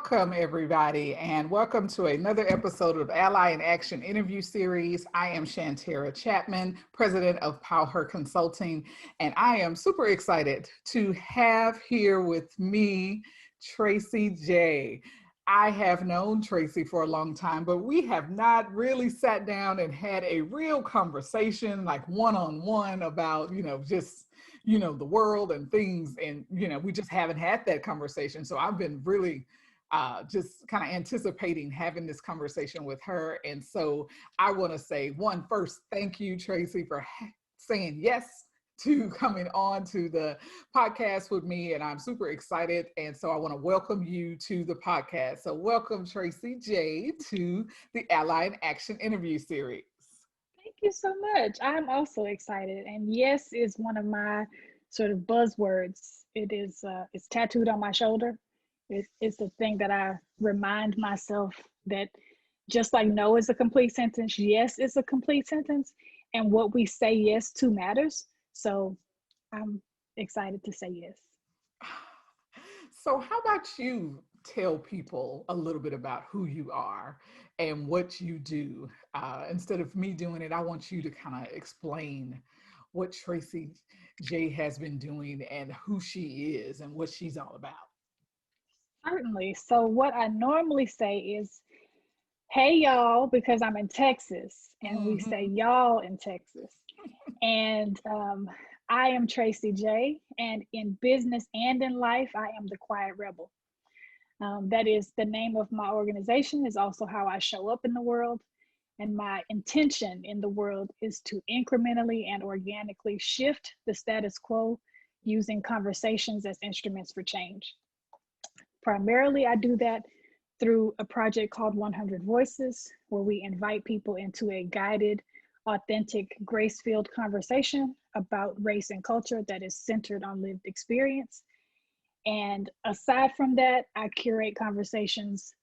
Welcome, everybody, and welcome to another episode of Ally in Action interview series. I am Shantera Chapman, president of Her Consulting, and I am super excited to have here with me Tracie Jae. I have known Tracie for a long time, but we have not really sat down and had a real conversation, like one-on-one about, the world and things. And, we just haven't had that conversation. So I've been really just kind of anticipating having this conversation with her. And so I want to say first, thank you, Tracie, for saying yes to coming on to the podcast with me. And I'm super excited. And so I want to welcome you to the podcast. So welcome, Tracie Jae, to the Ally in Action interview series. Thank you so much. I'm also excited. And yes is one of my sort of buzzwords. It's tattooed on my shoulder. It's the thing that I remind myself that just like no is a complete sentence, yes is a complete sentence. And what we say yes to matters. So I'm excited to say yes. So how about you tell people a little bit about who you are and what you do? Instead of me doing it, I want you to kind of explain what Tracie Jae has been doing and who she is and what she's all about. Certainly. So what I normally say is, hey, y'all, because I'm in Texas and we say y'all in Texas. And I am Tracie Jae, and in business and in life, I am the quiet rebel. That is the name of my organization, is also how I show up in the world. And my intention in the world is to incrementally and organically shift the status quo using conversations as instruments for change. Primarily, I do that through a project called 100 Voices, where we invite people into a guided, authentic, grace-filled conversation about race and culture that is centered on lived experience. And aside from that, I curate conversations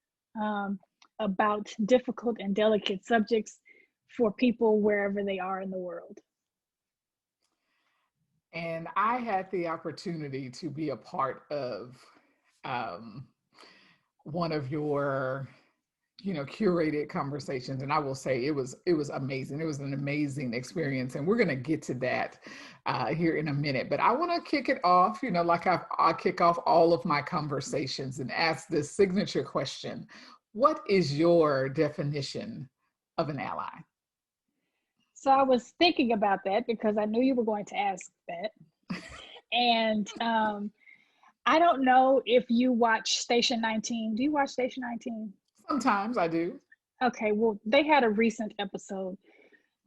about difficult and delicate subjects for people wherever they are in the world. And I had the opportunity to be a part of one of your curated conversations, and I will say it was amazing. It was an amazing experience, and we're going to get to that here in a minute. But I want to kick it off, like I kick off all of my conversations and ask this signature question: what is your definition of an ally? So I was thinking about that because I knew you were going to ask that. And I don't know if you watch Station 19. Do you watch Station 19? Sometimes I do. Okay, well, they had a recent episode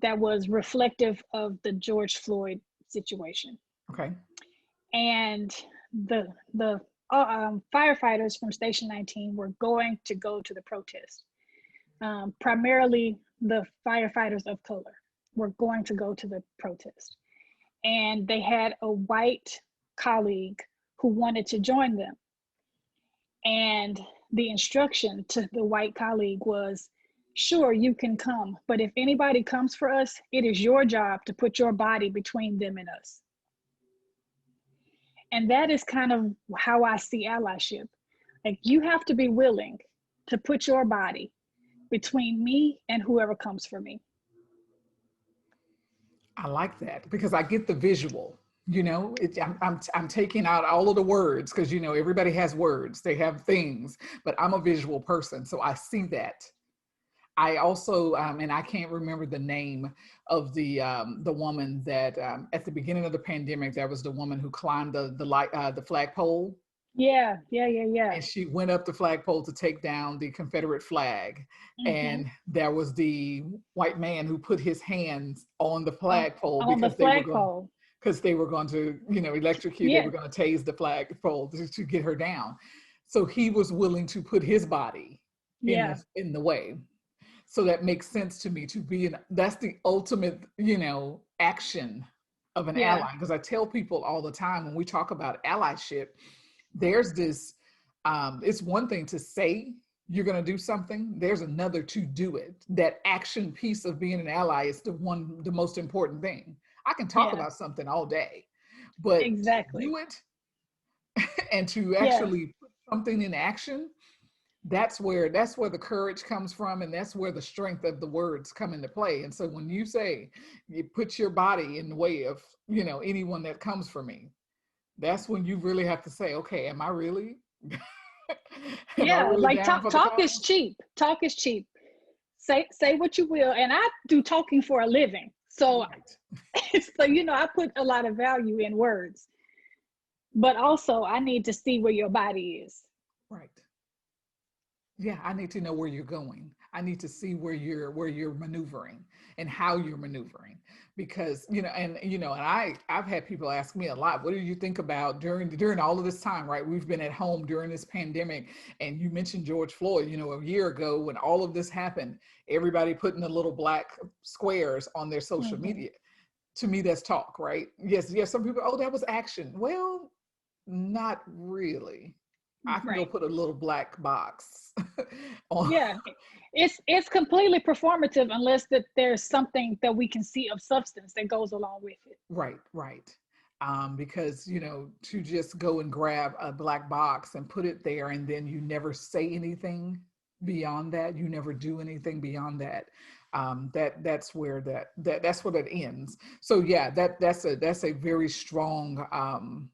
that was reflective of the George Floyd situation. Okay. And the firefighters from Station 19 were going to go to the protest. Primarily the firefighters of color were going to go to the protest. And they had a white colleague who wanted to join them. And the instruction to the white colleague was, sure, you can come, but if anybody comes for us, it is your job to put your body between them and us. And that is kind of how I see allyship. Like, you have to be willing to put your body between me and whoever comes for me. I like that because I get the visual. I'm taking out all of the words because everybody has words, they have things, but I'm a visual person, so I see that. I also and I can't remember the name of the woman that at the beginning of the pandemic, there was the woman who climbed the flagpole. Yeah. And she went up the flagpole to take down the Confederate flag. And there was the white man who put his hands on the flagpole because they were going to, electrocute. Yeah. They were going to tase the flagpole to get her down. So he was willing to put his body in the way. So that makes sense to me that's the ultimate, action of an ally. Because I tell people all the time when we talk about allyship, there's this, it's one thing to say you're going to do something. There's another to do it. That action piece of being an ally is the most important thing. I can talk about something all day, but exactly. to do it and to actually put something in action that's where the courage comes from, and that's where the strength of the words come into play. And so when you say you put your body in the way of, anyone that comes for me, that's when you really have to say, okay, am I really am I Yeah, really like down for the talk is cause? cheap. Talk is cheap. Say what you will, and I do talking for a living. So Right. so I put a lot of value in words. But also I need to see where your body is. Right. Yeah, I need to know where you're going. I need to see where you're maneuvering and how you're maneuvering, because and I've had people ask me a lot, what do you think about during all of this time, right? We've been at home during this pandemic, and you mentioned George Floyd, a year ago when all of this happened, everybody putting the little black squares on their social Mm-hmm. media. To me, that's talk, right? Yes, some people, oh, that was action. Well, not really. I can go Right. put a little black box on. Yeah. It's completely performative unless that there's something that we can see of substance that goes along with it. Right, right. Because, to just go and grab a black box and put it there, and then you never say anything beyond that, you never do anything beyond that. That's where that's where that ends. So yeah, that's a very strong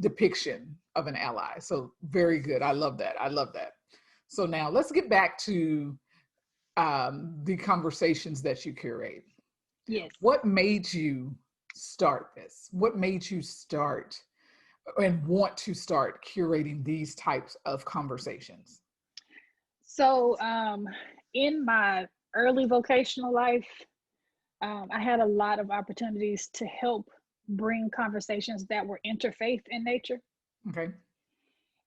depiction of an ally. So very good. I love that. I love that. So now let's get back to the conversations that you curate. Yes. What made you start this? What made you start and want to start curating these types of conversations? So in my early vocational life, I had a lot of opportunities to help bring conversations that were interfaith in nature. Okay.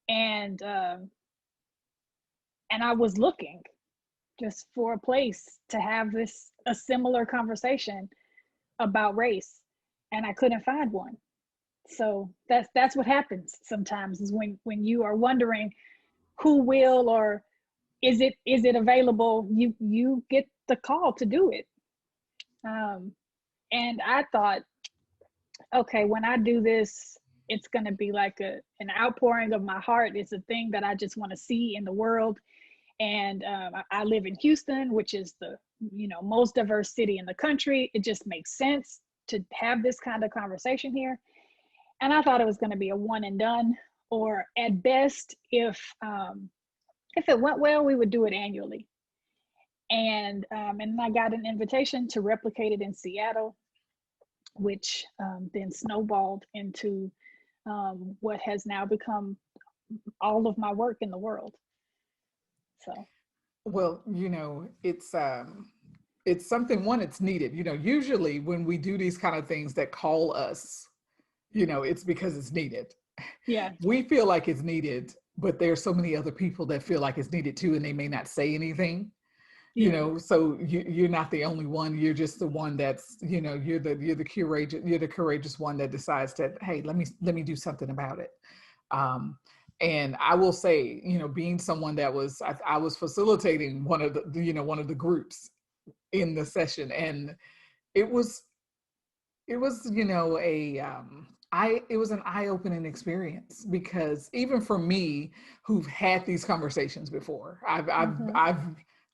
And I was looking just for a place to have a similar conversation about race, and I couldn't find one. So that's what happens sometimes, is when you are wondering who will, or is it available, you get the call to do it. um, and I thought, okay, when I do this, it's going to be like an outpouring of my heart. It's a thing that I just want to see in the world. And I live in Houston, which is the most diverse city in the country. It just makes sense to have this kind of conversation here. And I thought it was going to be a one and done, or at best, if it went well, we would do it annually. And I got an invitation to replicate it in Seattle, which then snowballed into what has now become all of my work in the world. So Well, it's something, one, it's needed. Usually when we do these kind of things that call us, it's because it's needed. yeah, We feel like it's needed, but there's so many other people that feel like it's needed too, and they may not say anything. yeah, So you're not the only one. You're just the one that's, you're the courageous one that decides that, hey, let me do something about it. um, and I will say, being someone that I was facilitating one of the groups in the session, and it was it was an eye-opening experience, because even for me, who've had these conversations before, mm-hmm.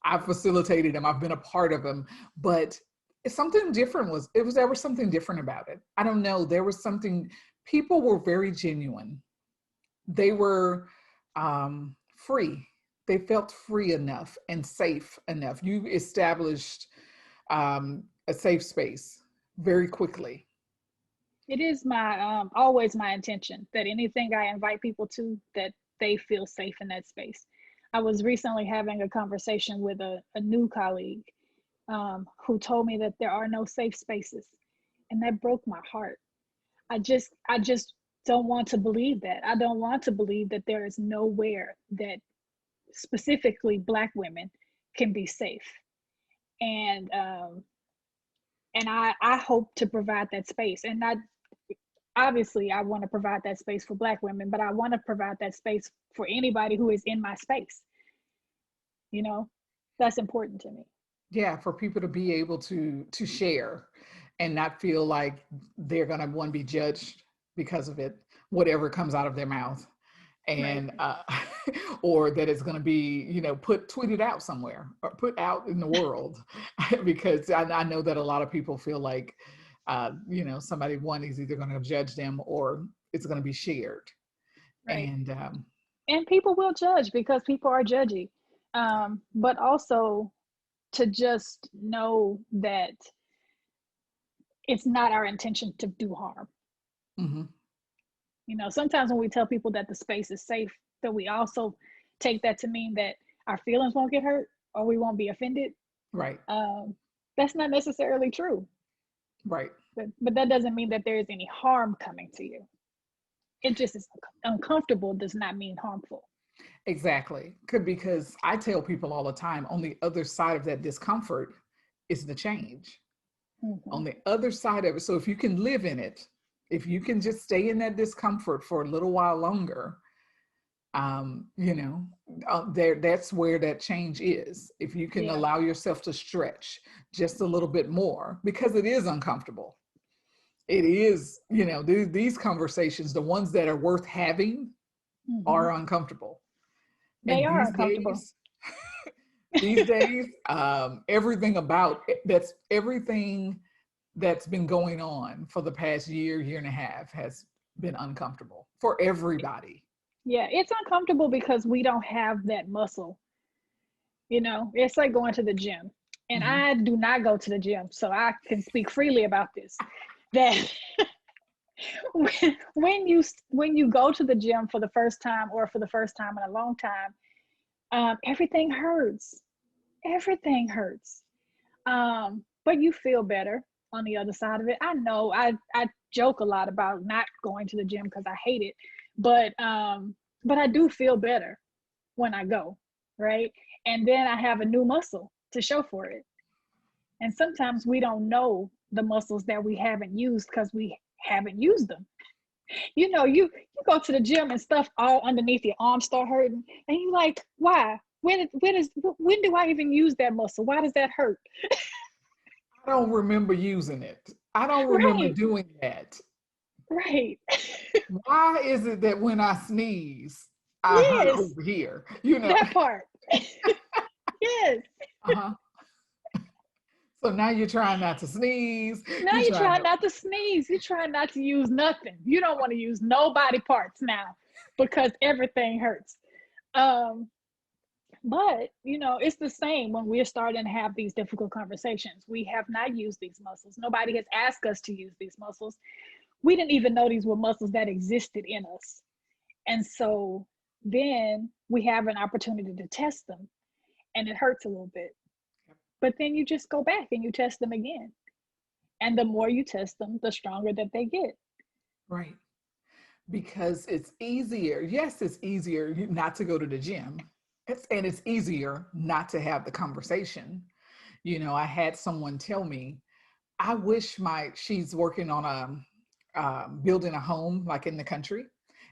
I've facilitated them, I've been a part of them, but something different there was something different about it. I don't know, there was something. People were very genuine. They were free. They felt free enough and safe enough. You established a safe space very quickly. It is my always my intention that anything I invite people to, that they feel safe in that space. I was recently having a conversation with a new colleague who told me that there are no safe spaces, and that broke my heart. I just don't want to believe that. I don't want to believe that there is nowhere that specifically Black women can be safe. And um, and I hope to provide that space. And I obviously I want to provide that space for Black women, but I want to provide that space for anybody who is in my space. You know, that's important to me. Yeah, for people to be able to share and not feel like they're going to, one, be judged because of it, whatever comes out of their mouth. Right. and or that it's going to be, tweeted out somewhere or put out in the world. Because I know that a lot of people feel like, somebody, one, is either going to judge them or it's going to be shared. Right. And And people will judge because people are judgy. But also to just know that it's not our intention to do harm. mhm, Sometimes when we tell people that the space is safe, that we also take that to mean that our feelings won't get hurt or we won't be offended. right, Um, that's not necessarily true. right. But that doesn't mean that there is any harm coming to you. It just is uncomfortable, does not mean harmful. Exactly. Because I tell people all the time, on the other side of that discomfort is the change. Mm-hmm. On the other side of it. So if you can live in it, if you can just stay in that discomfort for a little while longer, um, you know, that's where that change is. If you can Yeah. allow yourself to stretch just a little bit more, because it is uncomfortable. It is, these conversations, the ones that are worth having, Mm-hmm. are uncomfortable. They And are uncomfortable. these days, everything that's been going on for the past year and a half has been uncomfortable for everybody. Yeah, it's uncomfortable because we don't have that muscle. It's like going to the gym. And Mhm. I do not go to the gym, so I can speak freely about this. That when you go to the gym for the first time or for the first time in a long time, everything hurts. Everything hurts. But you feel better on the other side of it. I know I joke a lot about not going to the gym because I hate it, but I do feel better when I go, right? And then I have a new muscle to show for it. And sometimes we don't know the muscles that we haven't used because we haven't used them. You go to the gym and stuff all underneath your arms start hurting, and you like, why? When do I even use that muscle? Why does that hurt? I don't remember using it. I don't remember Right, doing that. right. Why is it that when I sneeze, I hurt Yes, over here? that part. Yes. Uh-huh. So now you're trying not to sneeze. Now You're you trying try to, not to sneeze. You try not to use nothing. You don't want to use no body parts now because everything hurts. Um, but it's the same when we're starting to have these difficult conversations. We have not used these muscles. Nobody has asked us to use these muscles. We didn't even know these were muscles that existed in us. And so then we have an opportunity to test them, and it hurts a little bit. But then you just go back and you test them again. And the more you test them, the stronger that they get. right. Because it's easier. Yes, it's easier not to go to the gym. And it's easier not to have the conversation. I had someone tell me, I wish she's working on building a home like in the country.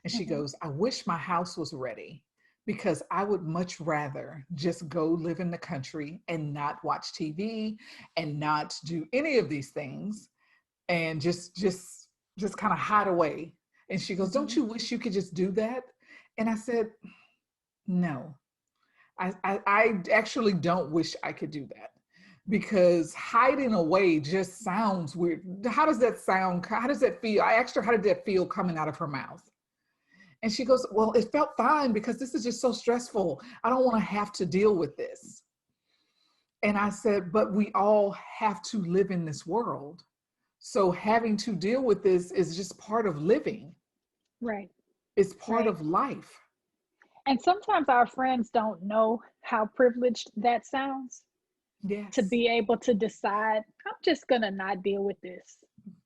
And she Mm-hmm. goes, I wish my house was ready because I would much rather just go live in the country and not watch TV and not do any of these things and just kind of hide away. And she goes, don't Mm-hmm. you wish you could just do that? And I said, no, I actually don't wish I could do that because hiding away just sounds weird. How does that sound? How does that feel? I asked her, how did that feel coming out of her mouth? And she goes, well, it felt fine because this is just so stressful. I don't want to have to deal with this. And I said, but we all have to live in this world. So having to deal with this is just part of living. Right, It's part right. of life. And sometimes our friends don't know how privileged that sounds to Yes. be able to decide, I'm just going to not deal with this.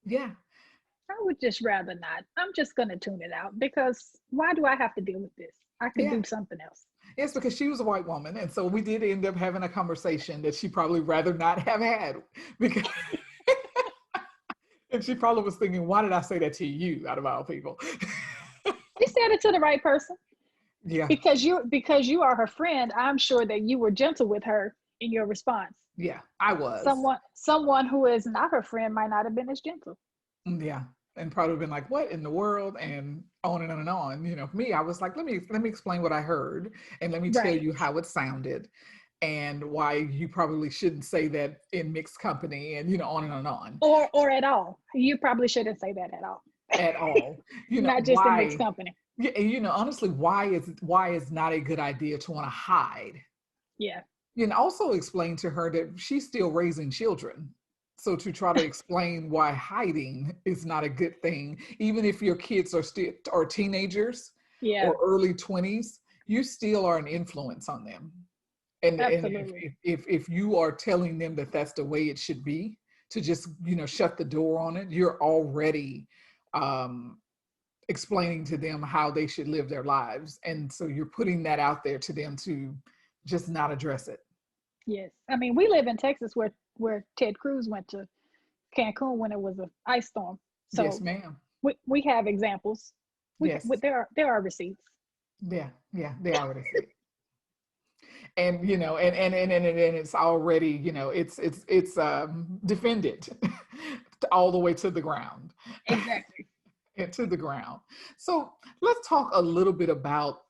Yeah. I would just rather not. I'm just going to tune it out because why do I have to deal with this? I could Yeah. do something else. Yes, because she was a white woman. And so we did end up having a conversation that she probably rather not have had because and she probably was thinking, why did I say that to you out of all people? You said it to the right person Yeah. because you are her friend. I'm sure that you were gentle with her in your response. Yeah, I was. Someone who is not her friend might not have been as gentle. Yeah. and probably been like, what in the world? And on and on and on. You know, for me, I was like, let me explain what I heard and let me tell Right. you how it sounded and why you probably shouldn't say that in mixed company and, you know, on and on Or at all. You probably shouldn't say that at all. at all. You know, Not just in mixed why, company. yeah, and, you know, honestly, why is not a good idea to want to hide. Yeah. And also explain to her that she's still raising children. So to try to explain why hiding is not a good thing, even if your kids are still are teenagers Yeah. or early 20s, you still are an influence on them. And Absolutely. if you are telling them that that's the way it should be, to just, you know, shut the door on it, you're already um, explaining to them how they should live their lives. And so you're putting that out there to them to just not address it. Yes. I mean, we live in Texas where Ted Cruz went to Cancun when it was an ice storm. Yes, So ma'am. we have examples. Yes. There are receipts. Yeah. Yeah. They already see it. And you know, and it's already, you know, it's defended all the way to the ground. Exactly. And to the ground. So let's talk a little bit about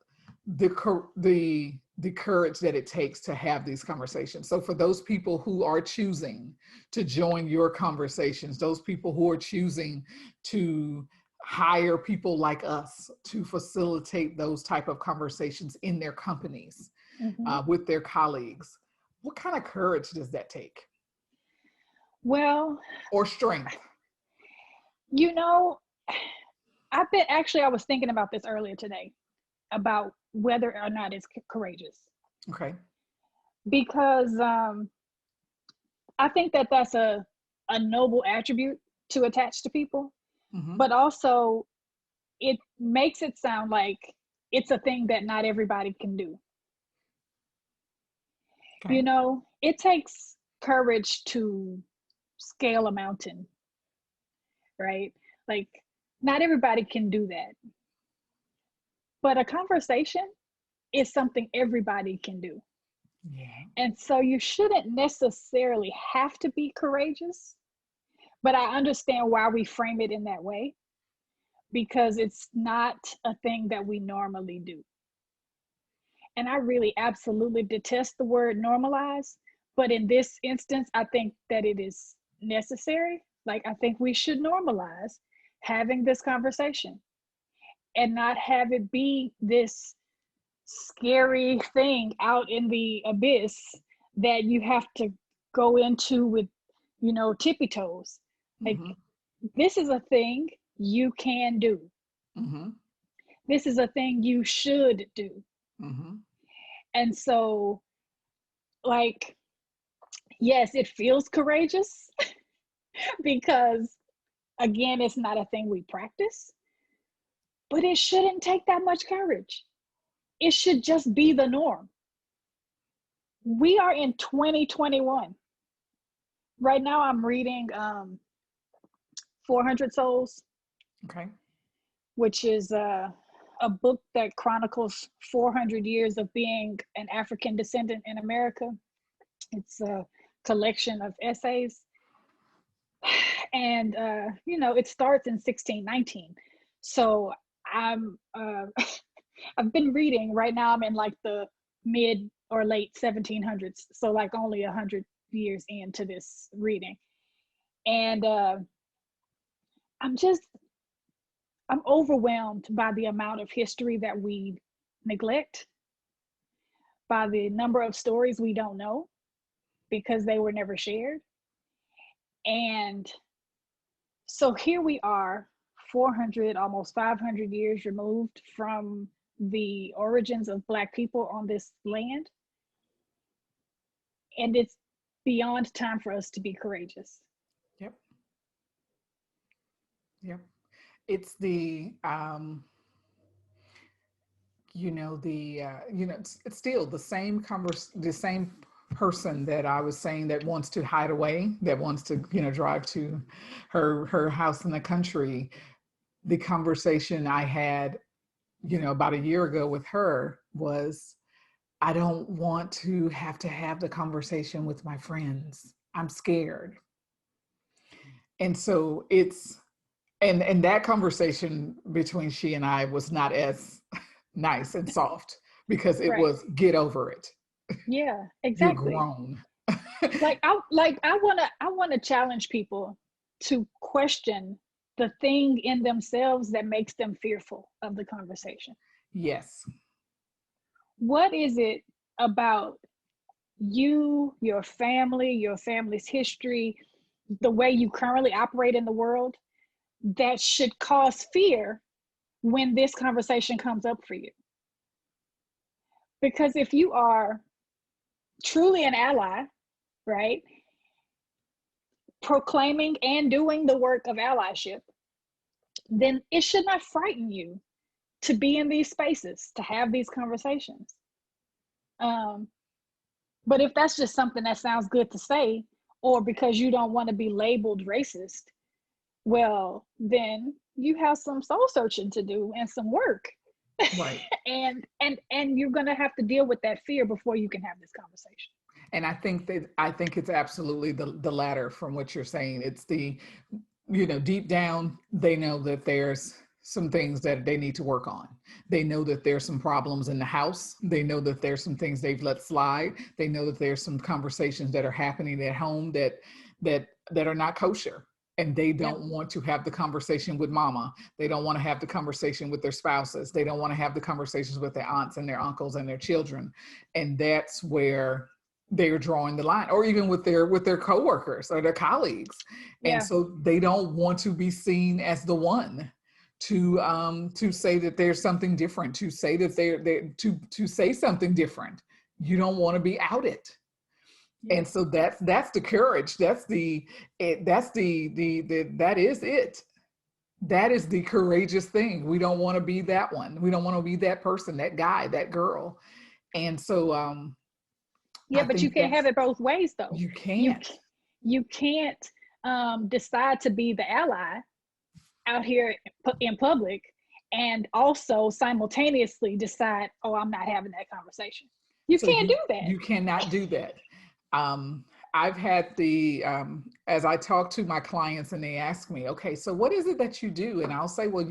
the courage that it takes to have these conversations. So for those people who are choosing to join your conversations, those people who are choosing to hire people like us to facilitate those type of conversations in their companies, Hmm. with their colleagues, what kind of courage does that take, Well, or strength? you know, I was thinking about this earlier today about whether or not it's courageous Okay. because I think that that's a noble attribute to attach to people, Mm-hmm. but also it makes it sound like it's a thing that not everybody can do. Okay. It takes courage to scale a mountain, right? Like, not everybody can do that. But a conversation is something everybody can do. Yeah. And so you shouldn't necessarily have to be courageous, but I understand why we frame it in that way because it's not a thing that we normally do. And I really absolutely detest the word normalize, but in this instance, I think that it is necessary. Like, I think we should normalize having this conversation and not have it be this scary thing out in the abyss that you have to go into with, tippy toes. Like, Mm-hmm. this is a thing you can do. Mm-hmm. This is a thing you should do. Mm-hmm. And so, like, yes, it feels courageous because, again, it's not a thing we practice, but it shouldn't take that much courage. It should just be the norm. We are in 2021. Right now, I'm reading 400 Souls, Okay. which is a book that chronicles 400 years of being an African descendant in America. It's a collection of essays. And, it starts in 1619. So I'm, I've been reading. Right now I'm in like the mid or late 1700s. So like only 100 years into this reading. And I'm just I'm overwhelmed by the amount of history that we neglect, by the number of stories we don't know because they were never shared. And so here we are, 400, almost 500 years removed from the origins of Black people on this land. And it's beyond time for us to be courageous. Yep. Yep. It's the it's still the same the same person that I was saying that wants to hide away, that wants to, you know, drive to her house in the country. The conversation I had, you know, about a year ago with her was, I don't want to have the conversation with my friends. I'm scared. And so it's And that conversation between she and I was not as nice and soft because it Right. was get over it. Yeah, You're exactly. grown. I want to challenge people to question the thing in themselves that makes them fearful of the conversation. Yes. What is it about you, your family's history, the way you currently operate in the world that should cause fear when this conversation comes up for you? Because if you are truly an ally, right, proclaiming and doing the work of allyship, then it should not frighten you to be in these spaces, to have these conversations. Um, but if that's just something that sounds good to say, or because you don't want to be labeled racist, well, then you have some soul searching to do and some work. Right. And you're gonna have to deal with that fear before you can have this conversation. And I think it's absolutely the latter from what you're saying. It's the, deep down, they know that there's some things that they need to work on. They know that there's some problems in the house. They know that there's some things they've let slide. They know that there's some conversations that are happening at home that are not kosher. And they Yep. don't want to have the conversation with mama. They don't want to have the conversation with their spouses. They don't want to have the conversations with their aunts and their uncles and their children. And that's where they're drawing the line, or even with their coworkers or their colleagues. And Yeah. so they don't want to be seen as the one to say that there's something different, to say that to say something different. You don't want to be outed. Yeah. And so that's the courage. That is it. That is the courageous thing. We don't want to be that one. We don't want to be that person, that guy, that girl. And so Yeah, I but you think can't have that's, it both ways though. you You can't. you can't decide to be the ally out here in public and also simultaneously decide, oh, I'm not having that conversation. You So can't you do that. you cannot do that. I've had as I talk to my clients and they ask me, okay, so what is it that you do? And I'll say, well,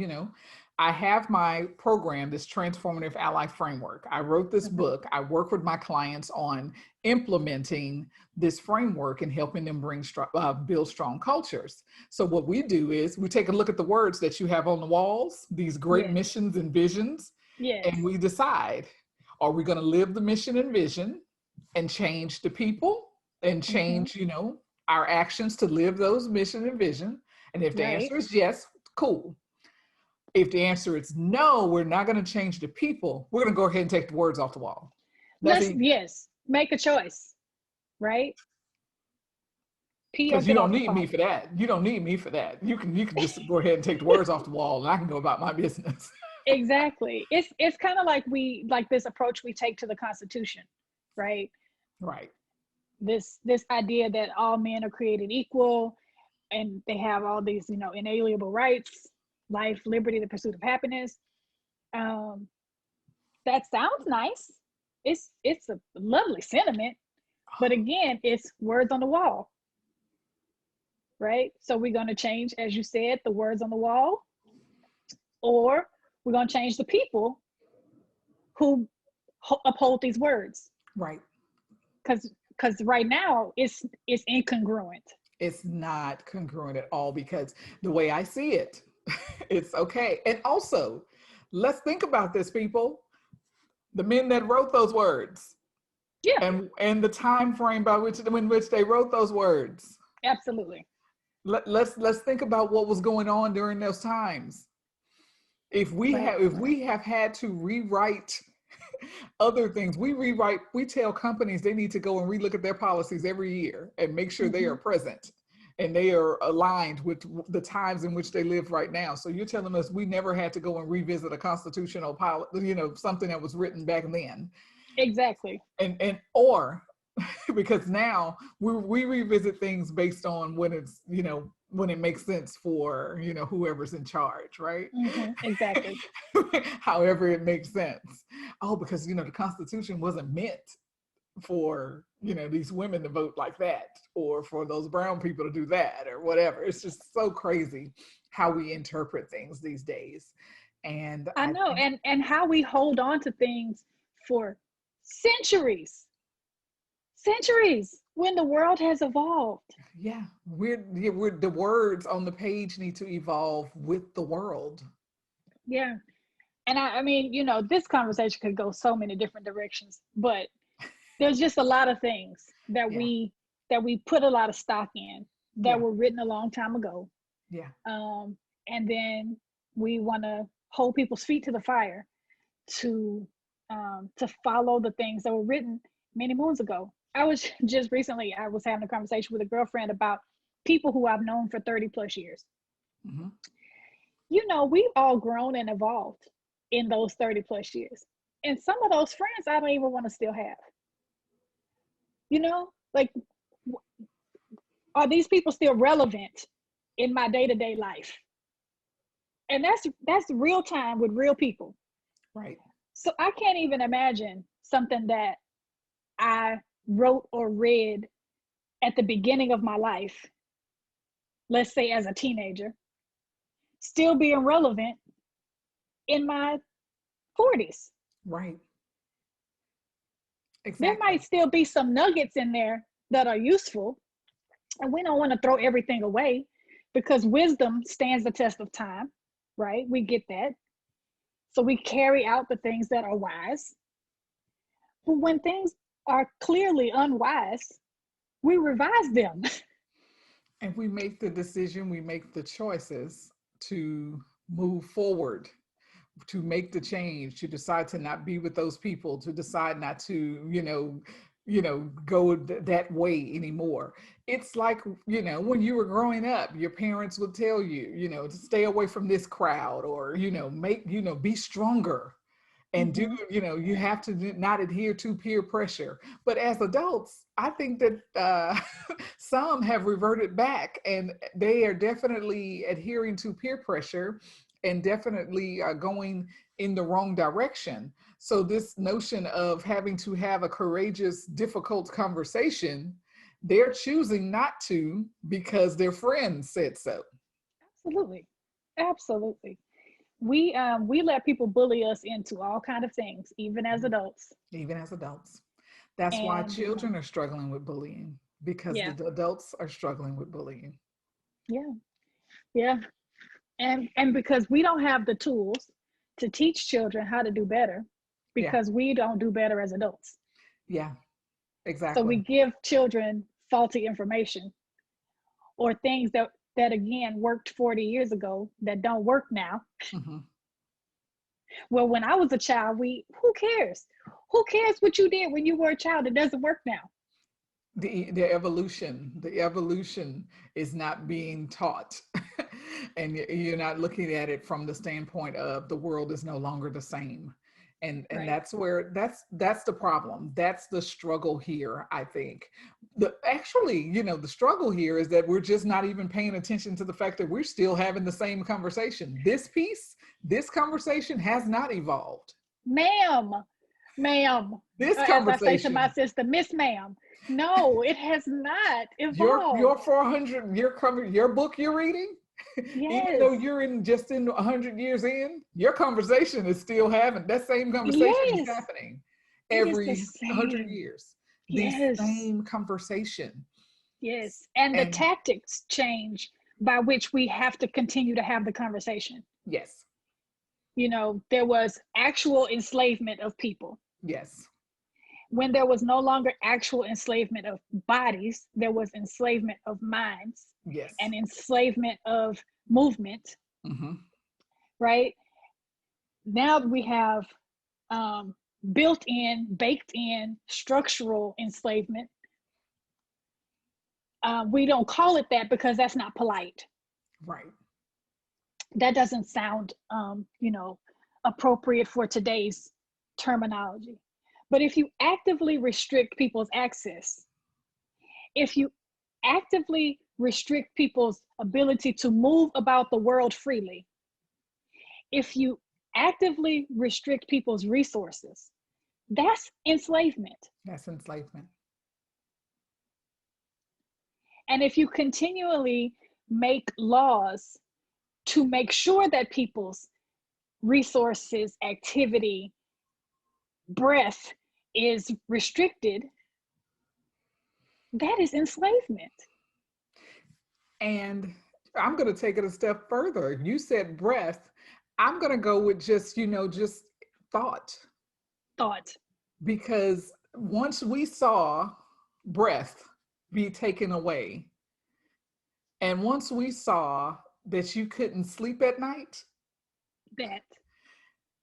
I have my program, this transformative ally framework. I wrote this Mhm. book. I work with my clients on implementing this framework and helping them build strong cultures. So what we do is we take a look at the words that you have on the walls, these great Yes. missions and visions, and Yes. we decide, are we going to live the mission and vision and change the people and Mm-hmm. change, our actions to live those mission and vision? And if the Right. answer is yes, cool. If the answer is no, we're not going to change the people, we're going to go ahead and take the words off the wall. That's Let's, easy. yes, make a choice, right? P or Because you get don't off the need me pot. for that. You don't need me for that. You can just go ahead and take the words off the wall and I can go about my business. Exactly. It's kind of like this approach we take to the Constitution, right? Right. This idea that all men are created equal and they have all these, inalienable rights, life, liberty, the pursuit of happiness. Um, that sounds nice. It's a lovely sentiment, but again, it's words on the wall, right? So we're going to change, as you said, the words on the wall, or we're going to change the people who uphold these words. Right. Because right now it's incongruent. It's not congruent at all because the way I see it, it's okay. And also, let's think about this, people. The men that wrote those words Yeah, and the time frame in which they wrote those words. absolutely. Let's think about what was going on during those times. Right. If we have had to rewrite other things, we tell companies they need to go and relook at their policies every year and make sure they Mm-hmm. are present and they are aligned with the times in which they live right now. So you're telling us we never had to go and revisit a constitutional policy, something that was written back then. Exactly. Or because now we revisit things based on when it's, when it makes sense for, whoever's in charge, right? Mm-hmm. Exactly. However it makes sense. Oh, because, the Constitution wasn't meant for, these women to vote like that, or for those brown people to do that, or whatever. It's just so crazy how we interpret things these days. And I I know, think, and how we hold on to things for centuries, centuries, when the world has evolved. yeah, we're the words on the page need to evolve with the world. Yeah. And I mean, this conversation could go so many different directions, but there's just a lot of things that Yeah, we put a lot of stock in that yeah, were written a long time ago. yeah, And then we want to hold people's feet to the fire to follow the things that were written many moons ago. I was just recently, I was having a conversation with a girlfriend about people who I've known for 30 plus years. hmm We've all grown and evolved in those 30 plus years. And some of those friends I don't even want to still have. Like, are these people still relevant in my day-to-day life? And that's real time with real people. right, So I can't even imagine something that I wrote or read at the beginning of my life, let's say as a teenager, still being relevant in my 40s. right, There exactly. might still be some nuggets in there that are useful, and we don't want to throw everything away because wisdom stands the test of time, right? We get that. So we carry out the things that are wise. But when things are clearly unwise, we revise them. And we make the decision, we make the choices to move forward, to make the change, to decide to not be with those people, to decide not to, go that way anymore. It's like, when you were growing up, your parents would tell you, to stay away from this crowd, or, be stronger, and do, Mm-hmm. you have to not adhere to peer pressure. But as adults, I think that some have reverted back, and they are definitely adhering to peer pressure, and definitely going in the wrong direction. So this notion of having to have a courageous, difficult conversation, they're choosing not to because their friends said so. Absolutely. Absolutely. We let people bully us into all kind of things, even as adults. Even as adults. That's why And children are struggling with bullying, because the yeah, adults are struggling with bullying. yeah, yeah. And because we don't have the tools to teach children how to do better, Yeah, because we don't do better as adults. yeah, So we exactly. give children faulty information, or things that again worked 40 years ago that don't work now. hmm Well, when I was a child, who cares? Who cares what you did when you were a child? It doesn't work now. The evolution is not being taught, and you're not looking at it from the standpoint of the world is no longer the same. And Right. that's the problem. That's the struggle here, I think. The struggle here is that we're just not even paying attention to the fact that we're still having the same conversation. This conversation has not evolved. Ma'am, ma'am, This as I say to my conversation, sister, Miss Ma'am, no, it has not your evolved. 400, your book you're reading, even though Yes, you're in just in 100 years in, your conversation is still having that same conversation is yes, happening it is the every 100 same. years. The Yes, same conversation. yes. And the And tactics change by which we have to continue to have the conversation. yes, There was actual enslavement of people. yes, When there was no longer actual enslavement of bodies, there was enslavement of minds yes. and enslavement of movement, hmm right? Now we have um, built in, baked in structural enslavement. We don't call it that because that's not polite. Right. That doesn't sound, appropriate for today's terminology. But if you actively restrict people's access, if you actively restrict people's ability to move about the world freely, if you actively restrict people's resources, That's enslavement. That's enslavement. And if you continually make laws to make sure that people's resources, activity, breath is restricted, that is enslavement. And I'm going to take it a step further. You said breath. I'm going to go with just, just thought. Thought. Because once we saw breath be taken away, and once we saw that you couldn't sleep at night, that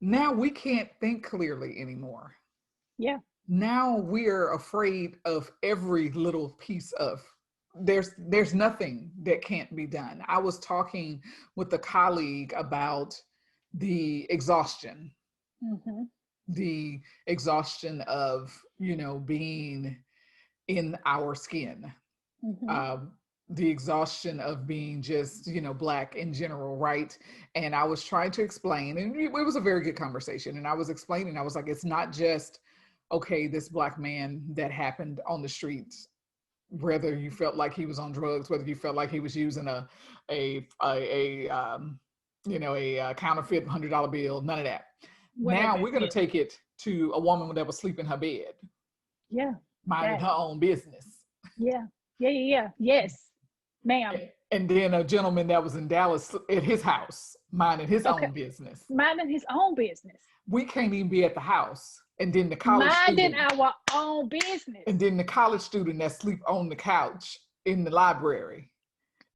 now we can't think clearly anymore. Yeah. Now we're afraid of every little piece of there's nothing that can't be done. I was talking with a colleague about the exhaustion. Mm-hmm. The exhaustion of, being in our skin. Mm-hmm. The exhaustion of being just, Black in general, right? And I was trying to explain, and it was a very good conversation. And I was explaining, I was like, it's not just, okay, this Black man that happened on the streets, whether you felt like he was on drugs, whether you felt like he was using a counterfeit $100 bill, none of that. Whatever. Now we're going to take it to a woman that was sleeping in her bed. Yeah. Minding her own business. Yeah. Yes, ma'am. And then a gentleman that was in Dallas at his house, minding his own business. Minding his own business. We can't even be at the house. And then the college minding student, our own business. And then the college student that sleep on the couch in the library.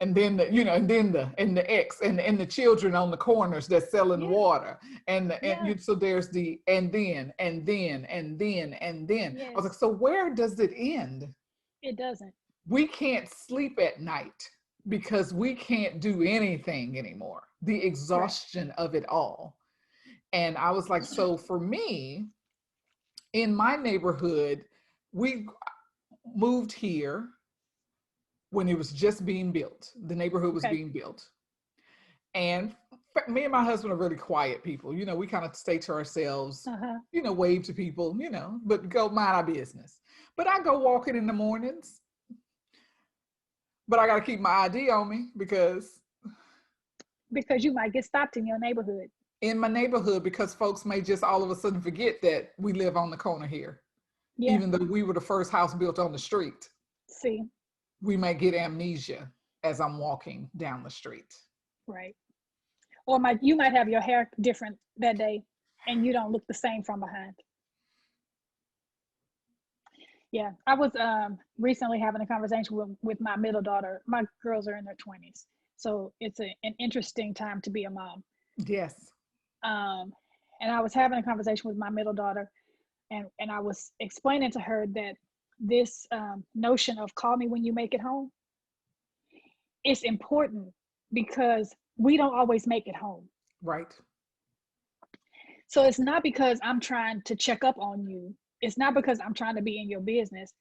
And then the ex and the children on the corners that's selling water. So there's the and then. Yes. I was like, so where does it end? It doesn't. We can't sleep at night because we can't do anything anymore. The exhaustion of it all. And I was like, so for me, in my neighborhood, we moved here when it was just being built. The neighborhood was being built. And me and my husband are really quiet people. We kind of stay to ourselves, wave to people, but go mind our business. But I go walking in the mornings. But I got to keep my ID on me because you might get stopped in your neighborhood. In my neighborhood, because folks may just all of a sudden forget that we live on the corner here. Yeah. Even though we were the first house built on the street. See. We might get amnesia as I'm walking down the street. Right. Or you might have your hair different that day and you don't look the same from behind. Yeah, I was recently having a conversation with my middle daughter. My girls are in their 20s. So it's an interesting time to be a mom. Yes. And I was having a conversation with my middle daughter and I was explaining to her that this notion of call me when you make it home, it's important because we don't always make it home. Right. So it's not because I'm trying to check up on you. It's not because I'm trying to be in your business.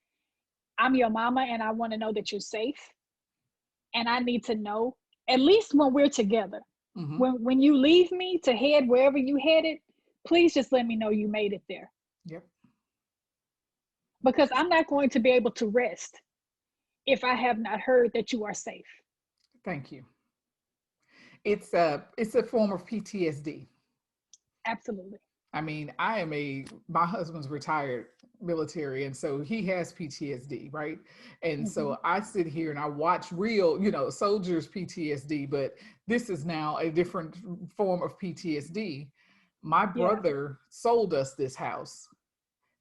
I'm your mama and I want to know that you're safe. And I need to know, at least when we're together, when you leave me to head wherever you headed, please just let me know you made it there. Yep. Because I'm not going to be able to rest if I have not heard that you are safe. Thank you. It's a form of PTSD. Absolutely. I mean, my husband's retired military, and so he has PTSD, right? And so I sit here and I watch real, soldiers' PTSD, but this is now a different form of PTSD. My brother sold us this house,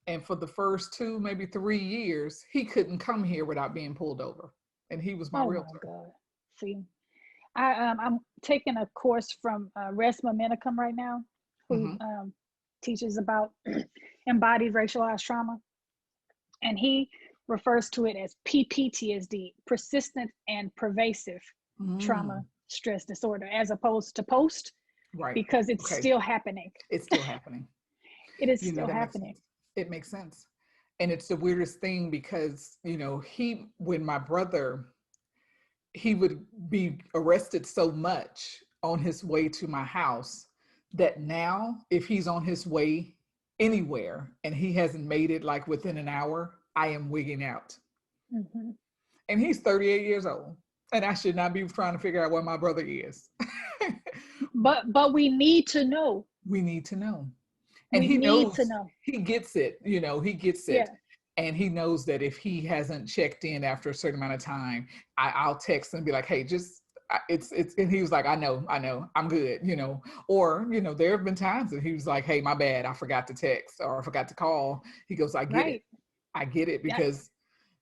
and for the first 2, maybe 3 years, he couldn't come here without being pulled over, and he was my realtor. Oh my God! See, I'm taking a course from Resma Minicum right now, who teaches about embodied racialized trauma. And he refers to it as PPTSD, persistent and pervasive trauma stress disorder, as opposed to post, right? Because it's still happening. It's still happening. It is still happening. It makes sense. And it's the weirdest thing because, when my brother, he would be arrested so much on his way to my house that now if he's on his way anywhere and he hasn't made it like within an hour, I am wigging out. Mm-hmm. And he's 38 years old. And I should not be trying to figure out where my brother is. But we need to know. We need to know. And We he need to knows, know. he gets it, he gets Yeah. it. And he knows that if he hasn't checked in after a certain amount of time, I'll text and be like, hey, just and he was like, I know, I'm good, or, there have been times that he was like, hey, my bad, I forgot to text or I forgot to call. He goes, I get it. Right. I get it, Yeah. because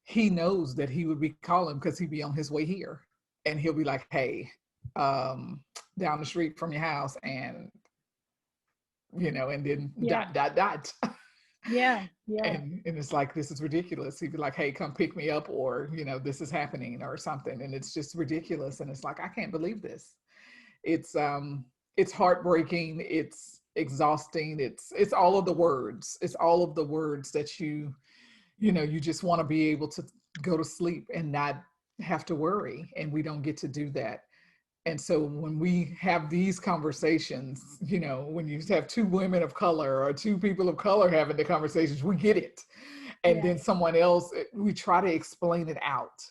he knows that he would be calling because he'd be on his way here. And he'll be like, hey, down the street from your house, and and then Yeah. dot. Yeah. Yeah. And it's like, this is ridiculous. He'd be like, hey, come pick me up, or this is happening or something, and it's just ridiculous. And it's like, I can't believe this. It's heartbreaking, it's exhausting, it's all of the words, that you just want to be able to go to sleep and not have to worry, and we don't get to do that. And so when we have these conversations, when you have two women of color or two people of color having the conversations, we get it. And Yeah. then someone else, we try to explain it out. So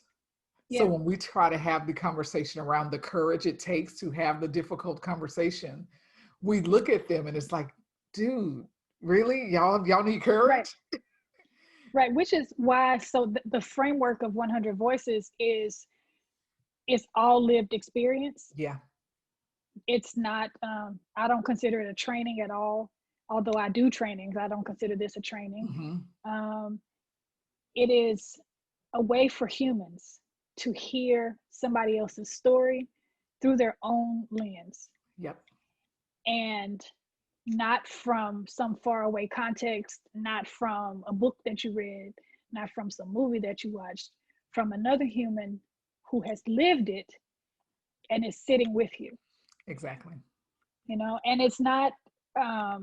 Yeah. when we try to have the conversation around the courage it takes to have the difficult conversation, we look at them and it's like, dude, really? Y'all need Right. courage? Right. Which is why, so the framework of 100 Voices is all lived experience. Yeah. It's not, I don't consider it a training at all. Although I do trainings, I don't consider this a training. Mm-hmm. It is a way for humans to hear somebody else's story through their own lens. Yep. And not from some faraway context, not from a book that you read, not from some movie that you watched, from another human who has lived it and is sitting with you. Exactly. And it's not, I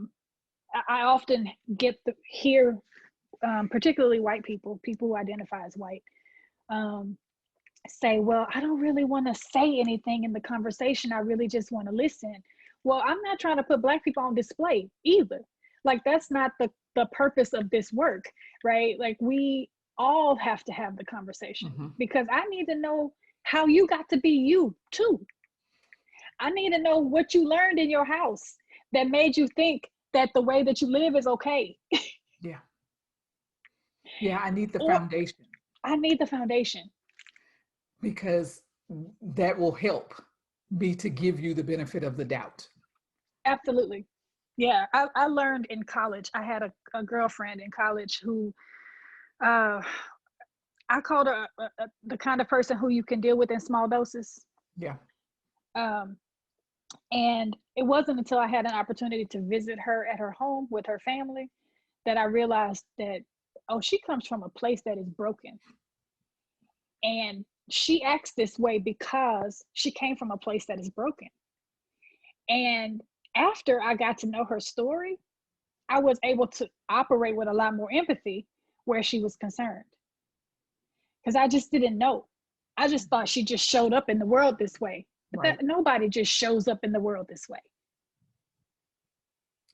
often hear, particularly white people who identify as white, say, well, I don't really want to say anything in the conversation. I really just want to listen. Well, I'm not trying to put Black people on display either. Like, that's not the purpose of this work, right? Like, we all have to have the conversation, Mm-hmm. because I need to know how you got to be you too. I need to know what you learned in your house that made you think that the way that you live is okay. Yeah. Yeah, I need the foundation. I need the foundation. Because that will help me to give you the benefit of the doubt. Absolutely. Yeah, I learned in college. I had a girlfriend in college who, I called her the kind of person who you can deal with in small doses. Yeah. And it wasn't until I had an opportunity to visit her at her home with her family that I realized that, oh, she comes from a place that is broken. And she acts this way because she came from a place that is broken. And after I got to know her story, I was able to operate with a lot more empathy where she was concerned. Because I just didn't know. I just thought she just showed up in the world this way. But Right. nobody just shows up in the world this way.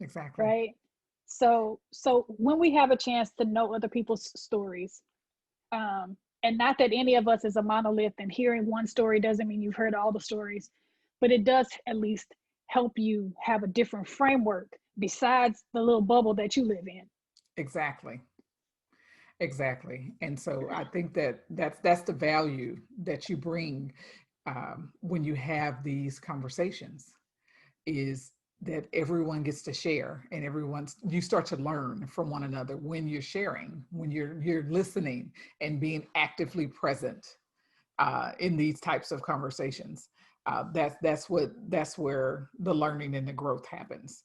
Exactly. Right? So when we have a chance to know other people's stories, and not that any of us is a monolith, and hearing one story doesn't mean you've heard all the stories, but it does at least help you have a different framework besides the little bubble that you live in. Exactly. And so I think that's the value that you bring when you have these conversations, is that everyone gets to share, and you start to learn from one another when you're sharing, when you're listening and being actively present in these types of conversations. That's where the learning and the growth happens.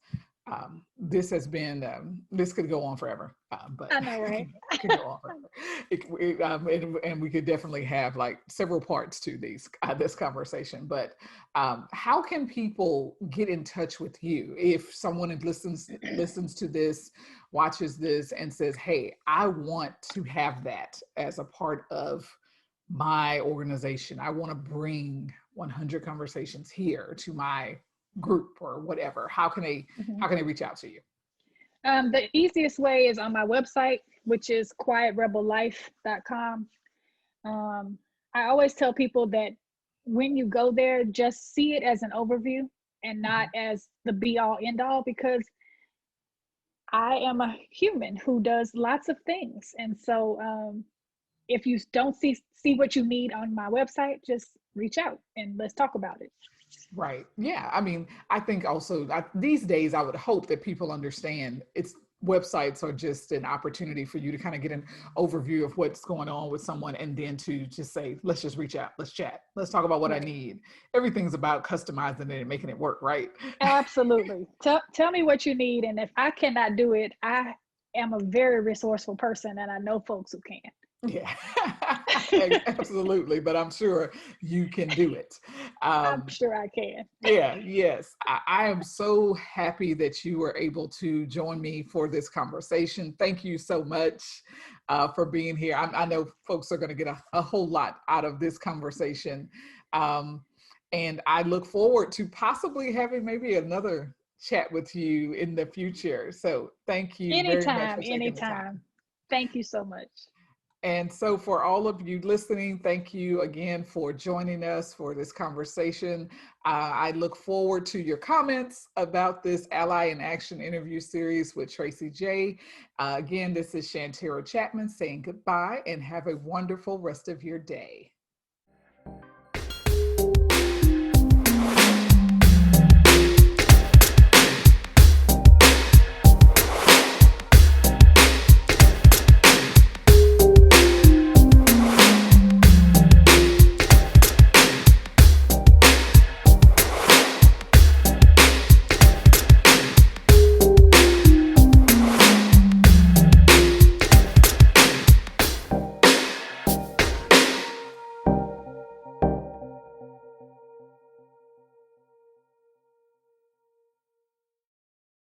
This has been this could go on forever, but I know, right? it could go on forever. And we could definitely have like several parts to this conversation. But how can people get in touch with you if someone listens to this, watches this, and says, "Hey, I want to have that as a part of my organization. I want to bring 100 conversations here to my group," or whatever. How can they reach out to you? The easiest way is on my website, which is quietrebellife.com. Um, I always tell people that when you go there, just see it as an overview and not as the be all end all, because I am a human who does lots of things. And so if you don't see what you need on my website, just reach out and let's talk about it. Right. Yeah. I mean, I think also these days, I would hope that people understand it's websites are just an opportunity for you to kind of get an overview of what's going on with someone and then to just say, let's just reach out, let's chat, let's talk about what I Right. need. Everything's about customizing it and making it work, right? Absolutely. Tell me what you need. And if I cannot do it, I am a very resourceful person and I know folks who can. Yeah, absolutely. But I'm sure you can do it. I'm Um, sure I can. Yeah, yes. I am so happy that you were able to join me for this conversation. Thank you so much for being here. I know folks are going to get a whole lot out of this conversation. Um, and I look forward to possibly having maybe another chat with you in the future. So thank you very much Anytime, for taking the time. anytime. Thank you so much. And so, for all of you listening, thank you again for joining us for this conversation. I look forward to your comments about this Ally in Action interview series with Tracie Jae. Again, this is Shantera Chapman saying goodbye and have a wonderful rest of your day.